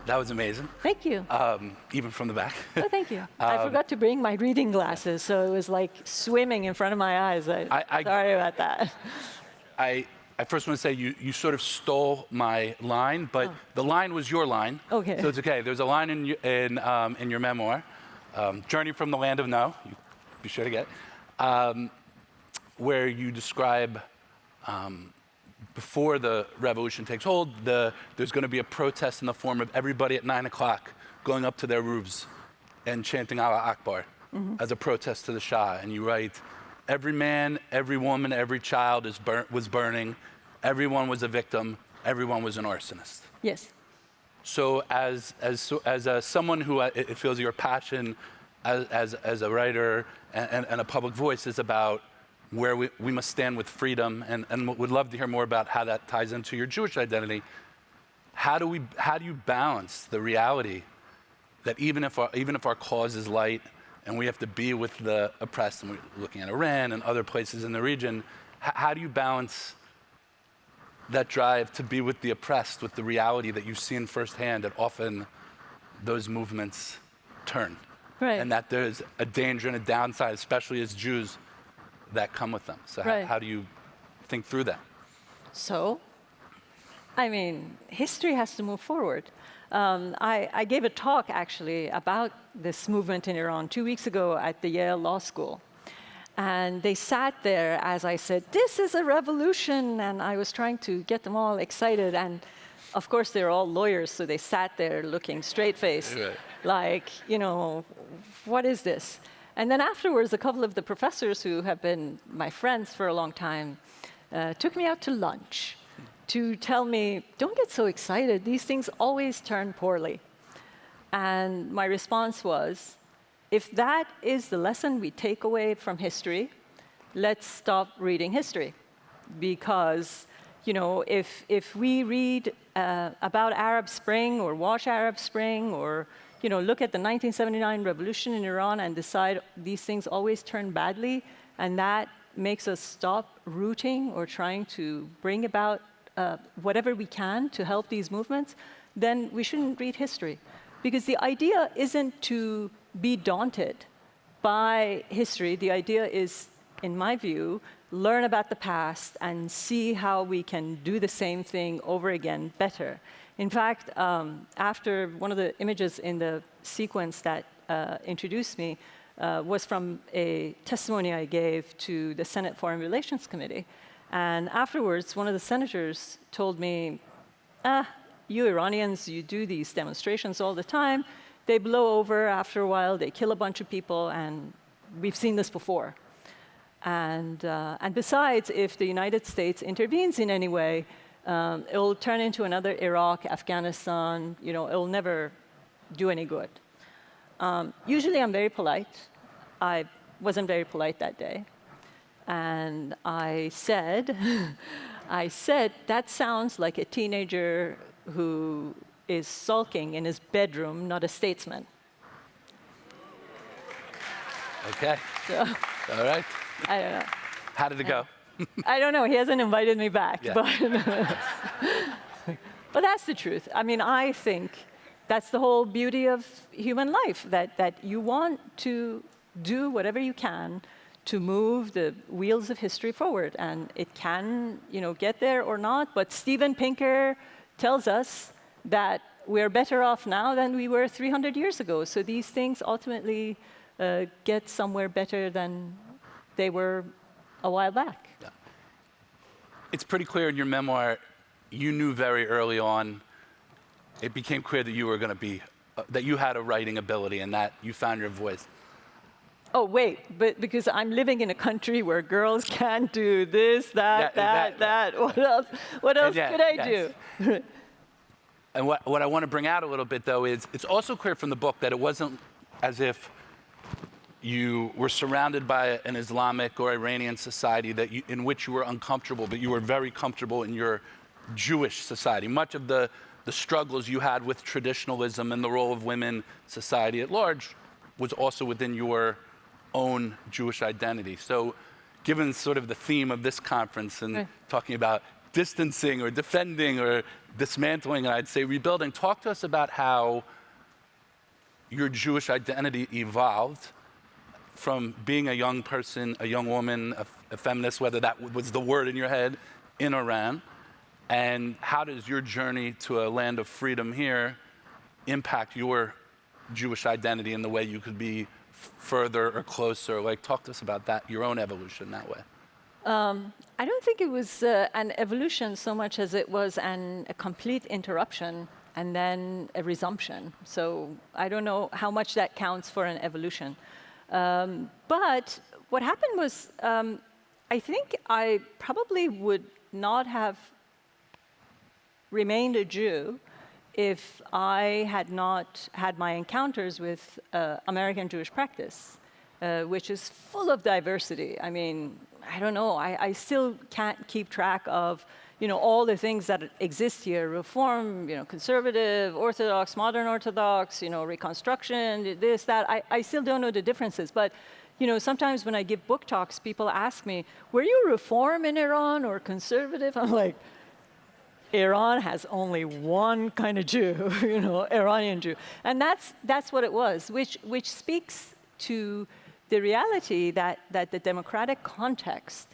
That was amazing, Thank you. even from the back. Oh, thank you. I forgot to bring my reading glasses, so it was like swimming in front of my eyes. Sorry about that. I first want to say you sort of stole my line, but the line was your line. Okay. So it's okay. There's a line in your memoir, Journey from the Land of No, you be sure to get, where you describe before the revolution takes hold, there's going to be a protest in the form of everybody at 9 o'clock going up to their roofs and chanting Allah Akbar as a protest to the Shah. And you write, every man, every woman, every child was burning, everyone was a victim, everyone was an arsonist. Yes. So as someone who it feels your passion as a writer and a public voice is about where we must stand with freedom, and would love to hear more about how that ties into your Jewish identity. How do you balance the reality that even if our cause is light and we have to be with the oppressed, and we're looking at Iran and other places in the region, how do you balance that drive to be with the oppressed with the reality that you've seen firsthand that often those movements turn? Right. And that there's a danger and a downside, especially as Jews, that come with them. So right. how do you think through that? So, I mean, history has to move forward. I gave a talk, actually, about this movement in Iran 2 weeks ago at the Yale Law School. And they sat there as I said, this is a revolution, and I was trying to get them all excited. And of course, they're all lawyers, so they sat there looking straight-faced, right. like, what is this? And then afterwards, a couple of the professors who have been my friends for a long time took me out to lunch to tell me, don't get so excited. These things always turn poorly. And my response was, if that is the lesson we take away from history, let's stop reading history. Because, if we read about Arab Spring or watch Arab Spring or look at the 1979 revolution in Iran and decide these things always turn badly, and that makes us stop rooting or trying to bring about whatever we can to help these movements, then we shouldn't read history. Because the idea isn't to be daunted by history. The idea is, in my view, learn about the past and see how we can do the same thing over again better. In fact, after one of the images in the sequence that introduced me was from a testimony I gave to the Senate Foreign Relations Committee. And afterwards, one of the senators told me, you Iranians, you do these demonstrations all the time. They blow over after a while, they kill a bunch of people, and we've seen this before. And besides, if the United States intervenes in any way, it'll turn into another Iraq, Afghanistan, it'll never do any good. Usually I'm very polite. I wasn't very polite that day. And I said, that sounds like a teenager who is sulking in his bedroom, not a statesman. Okay. So, all right. I don't know. How did it go? I don't know. He hasn't invited me back. Yeah. But that's the truth. I mean, I think that's the whole beauty of human life, that you want to do whatever you can to move the wheels of history forward. And it can, get there or not. But Steven Pinker tells us that we're better off now than we were 300 years ago. So these things ultimately get somewhere better than they were a while back. Yeah. It's pretty clear in your memoir, you knew very early on, it became clear that you were going to be, that you had a writing ability and that you found your voice. Oh, wait, but because I'm living in a country where girls can't do this, that. What else could I do? And what I want to bring out a little bit, though, is it's also clear from the book that it wasn't as if you were surrounded by an Islamic or Iranian society in which you were uncomfortable, but you were very comfortable in your Jewish society. Much of the struggles you had with traditionalism and the role of women, society at large, was also within your own Jewish identity. So given sort of the theme of this conference and talking about distancing or defending or dismantling, and I'd say rebuilding. Talk to us about how your Jewish identity evolved from being a young person, a young woman, a feminist, whether that was the word in your head, in Iran, and how does your journey to a land of freedom here impact your Jewish identity in the way you could be further or closer? Like, talk to us about that, your own evolution that way. I don't think it was an evolution so much as it was a complete interruption and then a resumption. So I don't know how much that counts for an evolution. But what happened was, I think I probably would not have remained a Jew if I had not had my encounters with American Jewish practice, which is full of diversity. I mean, I don't know, I still can't keep track of, all the things that exist here: Reform, conservative, Orthodox, modern Orthodox, Reconstruction, this, that. I still don't know the differences. But, sometimes when I give book talks, people ask me, were you Reform in Iran or conservative? I'm like, Iran has only one kind of Jew, Iranian Jew. And that's what it was, which speaks to the reality that the democratic context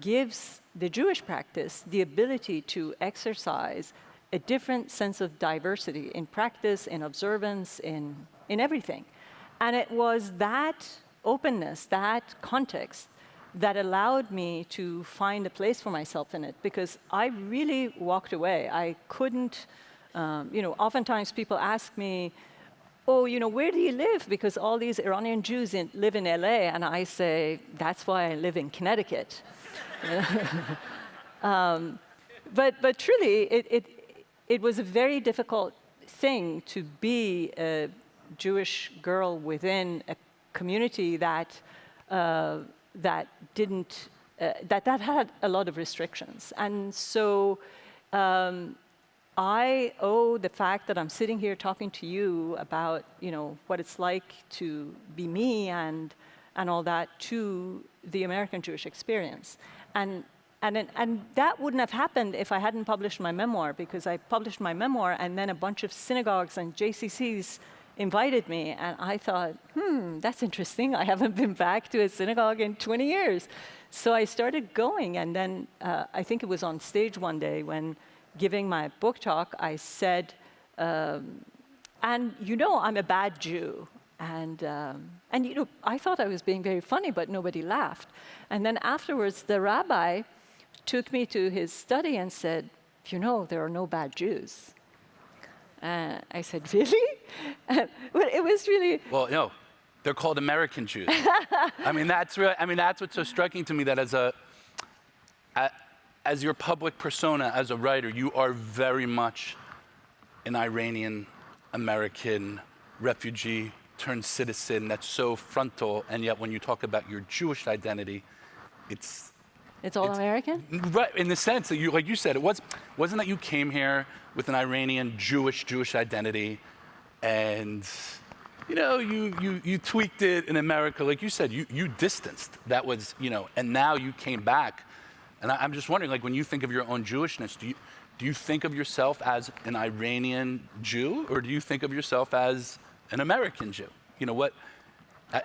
gives the Jewish practice the ability to exercise a different sense of diversity in practice, in observance, in everything. And it was that openness, that context, that allowed me to find a place for myself in it, because I really walked away. I couldn't, oftentimes people ask me, oh, where do you live? Because all these Iranian Jews live in LA, and I say, that's why I live in Connecticut. But truly, it was a very difficult thing to be a Jewish girl within a community that didn't that had a lot of restrictions. And so I owe the fact that I'm sitting here talking to you about what it's like to be me and all that to the American Jewish experience. And that wouldn't have happened if I hadn't published my memoir, because I published my memoir and then a bunch of synagogues and JCCs invited me, and I thought, that's interesting. I haven't been back to a synagogue in 20 years. So I started going, and then I think it was on stage one day when giving my book talk, I said, I'm a bad Jew. And I thought I was being very funny, but nobody laughed. And then afterwards, the rabbi took me to his study and said, there are no bad Jews. I said, really? But it was really... Well, no, they're called American Jews. That's what's so striking to me, that as your public persona, as a writer, you are very much an Iranian American refugee turned citizen that's so frontal, and yet when you talk about your Jewish identity, it's all American? Right, in the sense that like you said, wasn't that you came here with an Iranian Jewish identity, and you tweaked it in America, like you said, you distanced. That was, and now you came back. And I'm just wondering, like, when you think of your own Jewishness, do you think of yourself as an Iranian Jew, or do you think of yourself as an American Jew?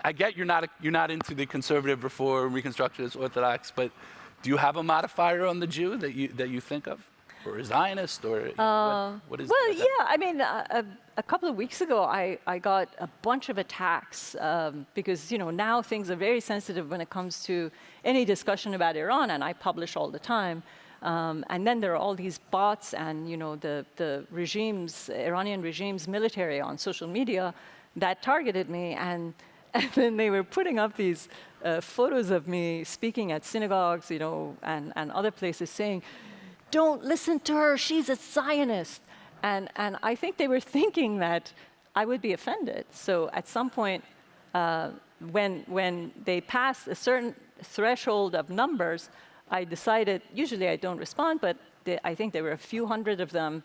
I get you're not into the conservative, Reform, Reconstructionist, Orthodox, but do you have a modifier on the Jew that you think of, or a Zionist, or what is? Well, yeah. A couple of weeks ago, I got a bunch of attacks because now things are very sensitive when it comes to any discussion about Iran, and I publish all the time. And then there are all these bots and the Iranian regime's military on social media that targeted me, and then they were putting up these photos of me speaking at synagogues, and other places, saying, "Don't listen to her, she's a Zionist." And I think they were thinking that I would be offended. So at some point, when they passed a certain threshold of numbers, I decided, usually I don't respond, but I think there were a few hundred of them.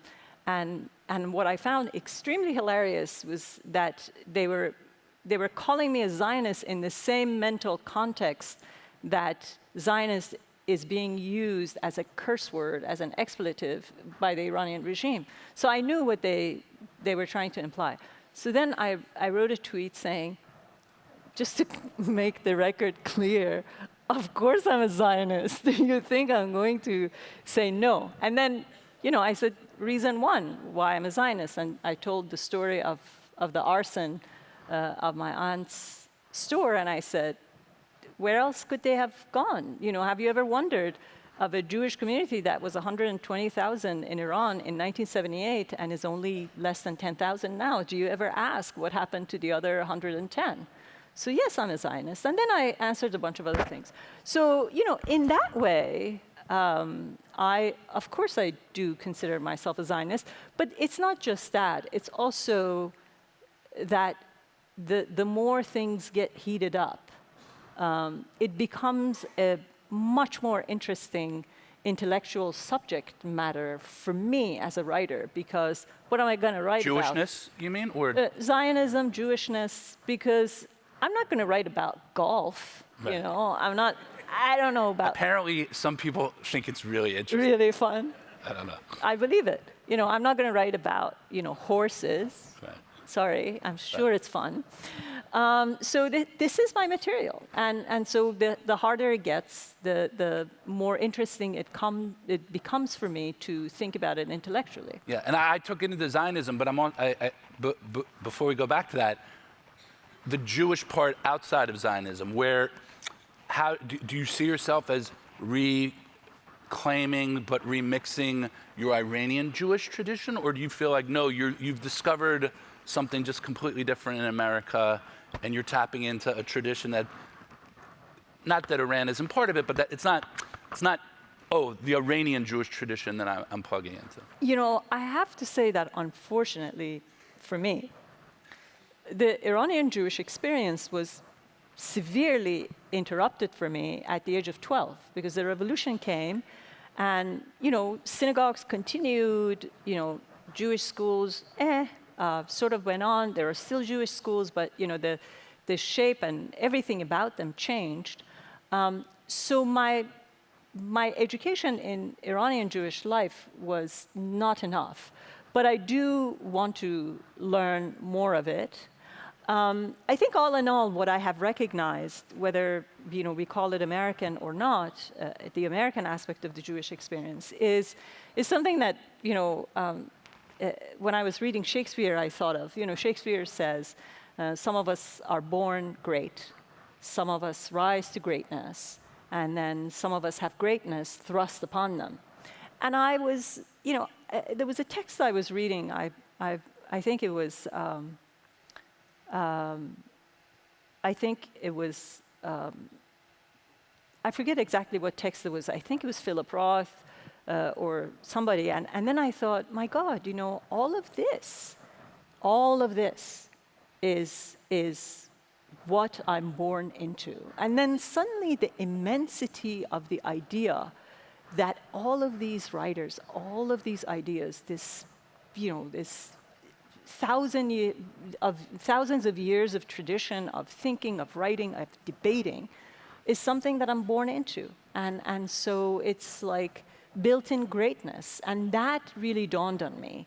And what I found extremely hilarious was that they were calling me a Zionist in the same mental context that Zionists is being used as a curse word, as an expletive by the Iranian regime. So I knew what they were trying to imply. So then I wrote a tweet saying, just to make the record clear, of course I'm a Zionist. You think I'm going to say no? And then, I said, reason one, why I'm a Zionist. And I told the story of the arson of my aunt's store, and I said, where else could they have gone? Have you ever wondered of a Jewish community that was 120,000 in Iran in 1978 and is only less than 10,000 now? Do you ever ask what happened to the other 110? So yes, I'm a Zionist. And then I answered a bunch of other things. So, in that way, of course I do consider myself a Zionist, but it's not just that. It's also that the more things get heated up, it becomes a much more interesting intellectual subject matter for me as a writer, because what am I going to write about? Jewishness, you mean? Or Zionism, Jewishness, because I'm not going to write about golf, Right. I don't know about... Apparently, some people think it's really interesting. Really fun. I don't know. I believe it. I'm not going to write about, horses. Right. Sorry, I'm sure it's fun. So this is my material, and so the harder it gets, the more interesting it becomes for me to think about it intellectually. Yeah, and I took into Zionism, but before we go back to that, the Jewish part outside of Zionism, how do you see yourself as reclaiming but remixing your Iranian Jewish tradition, or do you feel like no, you've discovered something just completely different in America, and you're tapping into a tradition that, not that Iran isn't part of it, but that it's not, the Iranian Jewish tradition that I'm plugging into? I have to say that unfortunately for me, the Iranian Jewish experience was severely interrupted for me at the age of 12, because the revolution came and, synagogues continued, Jewish schools, sort of went on. There are still Jewish schools, but the shape and everything about them changed. So my education in Iranian Jewish life was not enough, but I do want to learn more of it. I think all in all, what I have recognized, whether we call it American or not, the American aspect of the Jewish experience is something that when I was reading Shakespeare, I thought of, Shakespeare says, some of us are born great, some of us rise to greatness, and then some of us have greatness thrust upon them. And I was, there was a text I was reading, I think it was, I forget exactly what text it was. I think it was Philip Roth or somebody. And then I thought, my God, all of this is what I'm born into. And then suddenly the immensity of the idea that all of these writers, all of these ideas, this thousands of years of tradition, of thinking, of writing, of debating, is something that I'm born into. And so it's like built-in greatness. And that really dawned on me,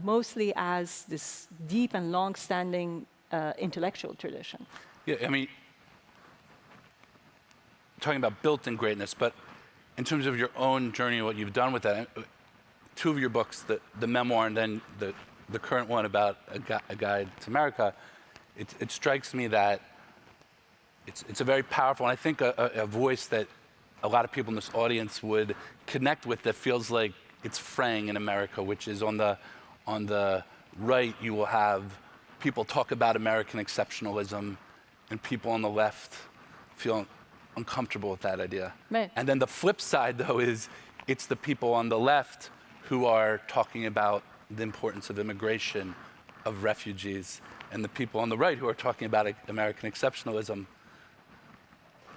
mostly as this deep and long-standing intellectual tradition. Yeah, I mean, talking about built-in greatness, but in terms of your own journey and what you've done with that, two of your books, the memoir and then the current one about a guide to America, it strikes me that it's a very powerful, and I think a voice that a lot of people in this audience would connect with, that feels like it's fraying in America, which is on the right, you will have people talk about American exceptionalism, and people on the left feel uncomfortable with that idea. Right. And then the flip side, though, is it's the people on the left who are talking about the importance of immigration, of refugees, and the people on the right who are talking about American exceptionalism.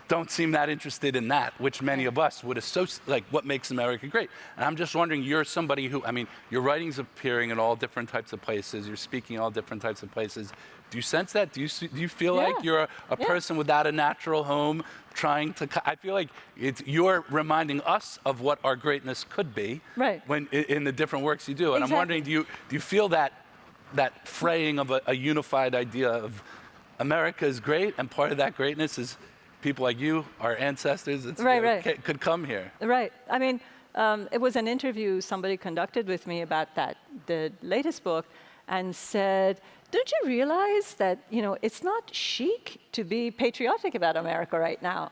don't seem that interested in that, which many of us would associate, like what makes America great. And I'm just wondering, you're somebody who, I mean, your writing's appearing in all different types of places, you're speaking in all different types of places. Do you sense that? Do you feel like you're a person without a natural home trying to, I feel like you're reminding us of what our greatness could be when in the different works you do. And I'm wondering, do you feel that fraying of a unified idea of America is great, and part of that greatness is people like you, our ancestors, could come here. Right. I mean, it was an interview somebody conducted with me about the latest book, and said, don't you realize that, it's not chic to be patriotic about America right now?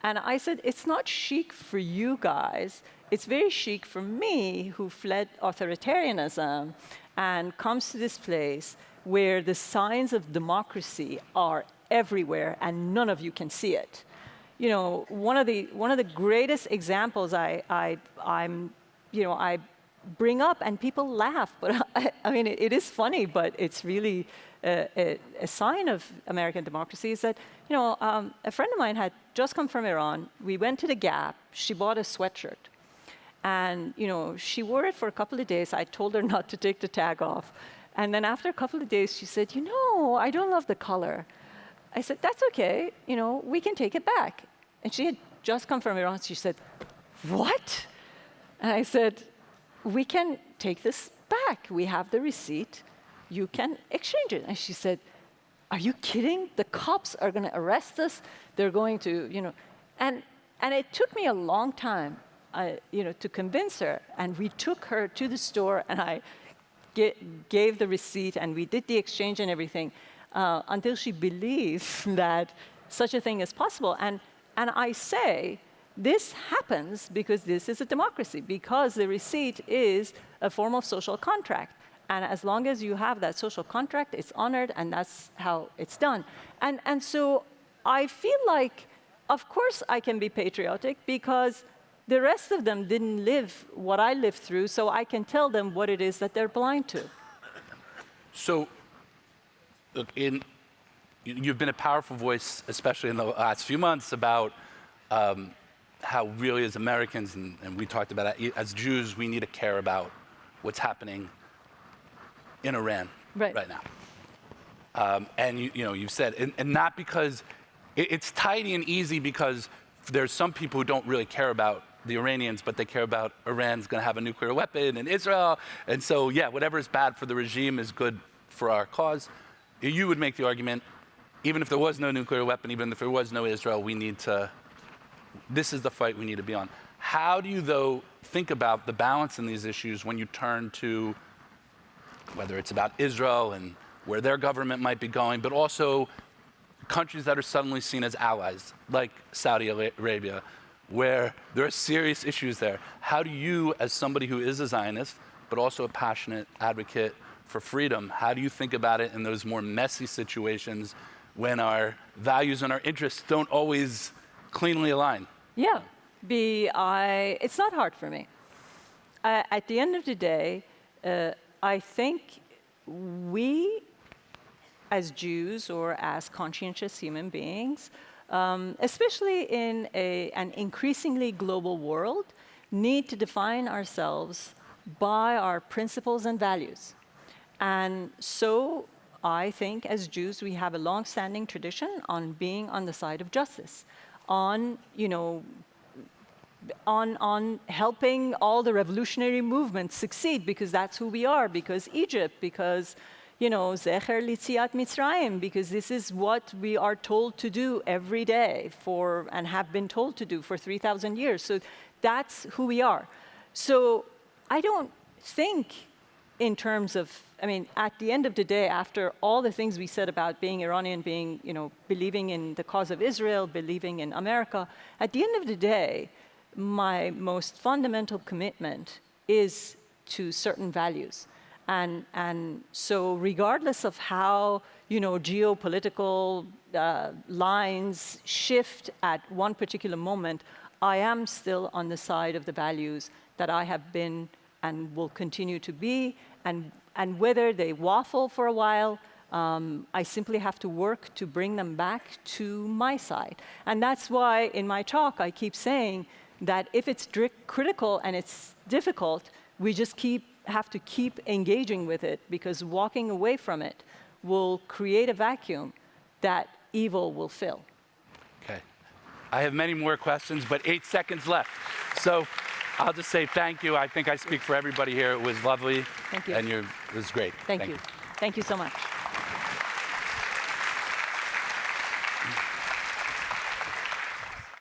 And I said, it's not chic for you guys. It's very chic for me, who fled authoritarianism and comes to this place where the signs of democracy are everywhere and none of you can see it. One of the greatest examples I bring up, and people laugh, but I mean, it is funny, but it's really a sign of American democracy, is that, a friend of mine had just come from Iran. We went to the Gap. She bought a sweatshirt. And, she wore it for a couple of days. I told her not to take the tag off. And then after a couple of days, she said, I don't love the color. I said, that's okay. We can take it back. And she had just come from Iran. She said, what? And I said, we can take this back. We have the receipt. You can exchange it. And she said, are you kidding? The cops are going to arrest us. They're going to, And it took me a long time, to convince her. And we took her to the store, and I gave the receipt, and we did the exchange and everything, until she believed that such a thing is possible. And I say, this happens because this is a democracy, because the receipt is a form of social contract. And as long as you have that social contract, it's honored, and that's how it's done. And so I feel like, of course I can be patriotic, because the rest of them didn't live what I lived through, so I can tell them what it is that they're blind to. So, look, you've been a powerful voice, especially in the last few months, about how really as Americans, and we talked about it, as Jews, we need to care about what's happening in Iran right now. And you've said, and not because, it's tidy and easy because there's some people who don't really care about the Iranians, but they care about Iran's going to have a nuclear weapon in Israel. And so, whatever is bad for the regime is good for our cause. You would make the argument, even if there was no nuclear weapon, even if there was no Israel, this is the fight we need to be on. How do you, though, think about the balance in these issues when you turn to, whether it's about Israel and where their government might be going, but also countries that are suddenly seen as allies, like Saudi Arabia, where there are serious issues there. How do you, as somebody who is a Zionist, but also a passionate advocate for freedom, how do you think about it in those more messy situations when our values and our interests don't always cleanly align? It's not hard for me. At the end of the day, I think we, as Jews or as conscientious human beings, especially in an increasingly global world, need to define ourselves by our principles and values. And so I think as Jews, we have a long-standing tradition on being on the side of justice, on helping all the revolutionary movements succeed, because that's who we are, because Egypt, because Zecher Litziat Mitzrayim, because this is what we are told to do every day and have been told to do for 3,000 years. So that's who we are. So I don't think in terms of, at the end of the day, after all the things we said about being Iranian, believing in the cause of Israel, believing in America, at the end of the day, my most fundamental commitment is to certain values. And so regardless of how, geopolitical lines shift at one particular moment, I am still on the side of the values that I have been and will continue to be. And whether they waffle for a while, I simply have to work to bring them back to my side. And that's why in my talk I keep saying that if it's critical and it's difficult, we just have to keep engaging with it, because walking away from it will create a vacuum that evil will fill. Okay. I have many more questions, but 8 seconds left. So I'll just say thank you. I think I speak for everybody here. It was lovely. Thank you. And it was great. Thank you. Thank you so much.